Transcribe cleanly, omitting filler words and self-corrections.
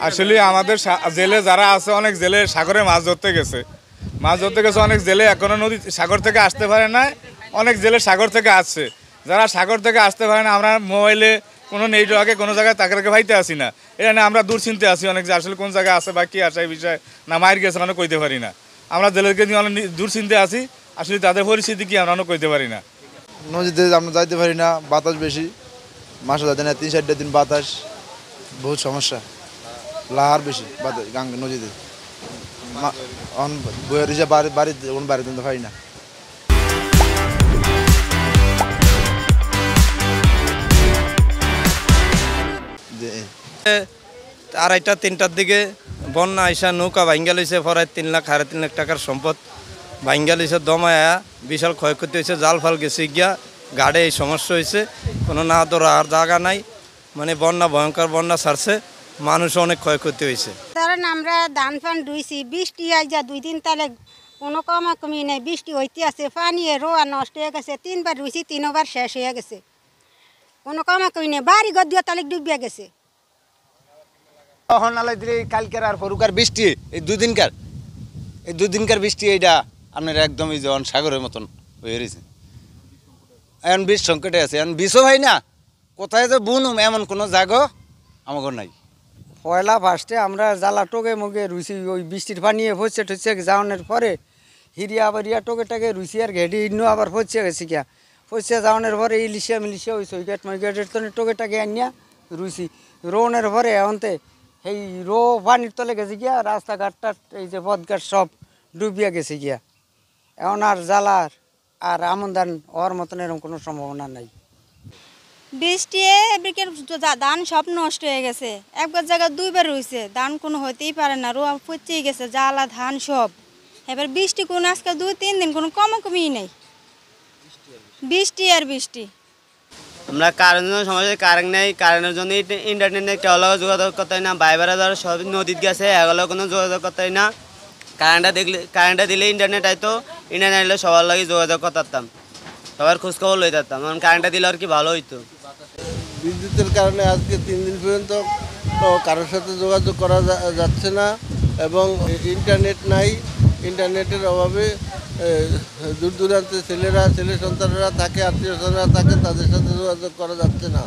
আসলে আমাদের জেলে যারা আছে অনেক জেলে সাগরে মাছ ধরতে গেছে অনেক জেলে এখনো নদী সাগর থেকে আসতে পারে না, অনেক জেলে সাগর থেকে আসছে। যারা সাগর থেকে আসতে পারে না, আমরা মোবাইলে কোনো নেটওয়ার্কে কোনো জায়গায় তাদেরকে ভাইতে আসি না, এটা না আমরা দুশ্চিন্তে আসি অনেক, যে আসলে কোন জায়গায় আছে বা কি আসে এই বিষয়ে না মায়ের গেছে অনেক কইতে পারি না। আমরা জেলেকে নিয়ে অনেক দুশ্চিন্তে আসি, আসলে তাদের পরিস্থিতি কি আমরা অনেক কইতে পারি না। নদীতে আমরা যাইতে পারি না, বাতাস বেশি, মাসে যাতে না 3-4 দিন বাতাস, বহুত সমস্যা, লাহার বেশি গাঙ্গে নদীতে বইয়ের বাড়িতে বাড়িতে পারি না। আড়াইটা 3টার দিকে বন্যা আইসা নৌকা ভাঙ্গা লইছে, প্রায় 3 লাখ 3.5 লাখ টাকার সম্পদ ভাঙ্গা লইছে, দমায়া বিশাল ক্ষয়ক্ষতি হয়েছে, জাল ফাল গেছে গিয়া, গাড়ে এই সমস্যা হয়েছে, কোনো না ধরার জায়গা নাই, মানে বন্যা ভয়ঙ্কর বন্যা ছাড়ছে, মানুষ অনেক ক্ষয়ক্ষতি হয়েছে। কারণ আমরা ধান ফান ধুইছি, বৃষ্টি আই যা 2 দিন তাহলে কোনো কমি নেই, বৃষ্টি হইতে আছে, পানি রোয়া নষ্ট হয়ে গেছে, 3বার ধুইছি 3বার শেষ হয়ে গেছে, কোনো কমি নেই, বাড়ি ঘর দিয়ে তালে ডুবিয়া গেছে। তখন আলাই দিলে কালকের আর পরুকার বৃষ্টি, এই 2 দিনকার বৃষ্টি, এইটা আপনার একদমই যেমন সাগরের মতন হয়ে রয়েছে। এখন বীজ সংকটে আছে, এখন বিষও হয় না, কোথায় যে বুনুম এমন কোনো জায়গা আমাকে নাই। পয়লা ফার্স্টে আমরা জ্বালা টোকে মুগে রুইছি, ওই বৃষ্টির পানি ফসছে ঠসছে যাওয়ানোর পরে হিরিয়া আবার টোকে টাকে রুইছি আর ঘেটি ইন্নু আবার ফসছে গেছি গিয়া, ফসছে যাওয়ানোর পরে ইলিশিয়া মিলিশিয়া ওই সৈকেট মৈকেটের তো টোকে টাকে আনিয়া রুইছি, রোনের পরে এমনতে সেই রো পানির তলে গেছে গিয়া, রাস্তাঘাটটা এই যে পথঘাট সব ডুবিয়া গেছে গিয়া, এখন আর জ্বালার আর আমন ধান হওয়ার মতন এরকম কোনো সম্ভাবনা নাই। বৃষ্টি এবার ধান সব নষ্ট হয়ে গেছে, একবার জায়গায় 2বার রয়েছে, ধান কোনো হতেই পারে না, রোয়া পচেই গেছে, জ্বালা ধান সব। এবার বৃষ্টি কোন আজকে 2-3 দিন কোনো কমই নেই, বৃষ্টি আর বৃষ্টি। আমরা কারেন্টের জন্য সমস্যা, কারেন্ট নেই, কারেন্টের জন্য ইন্টারনেট নেই, কেউ যোগাযোগ করতে হয় না, বাইরে যারা সব নদীতে গেছে এগুলো কোনো যোগাযোগ করতে হয় না। কারেন্টটা দিলে ইন্টারনেট আইতো, ইন্টারনেট এলে সবার লাগে যোগাযোগ করতাম, সবার খোঁজখবর লই যেতাম, কারণ কারেন্টটা দিলে আর কি ভালো হইতো। বিদ্যুতের কারণে আজকে 3 দিন পর্যন্ত কারোর সাথে যোগাযোগ করা যাচ্ছে না, এবং ইন্টারনেট নাই, ইন্টারনেটের অভাবে দূর দূরান্তে ছেলে সন্তানেরা থাকে, আত্মীয় স্বজনরা থাকে, তাদের সাথে যোগাযোগ করা যাচ্ছে না।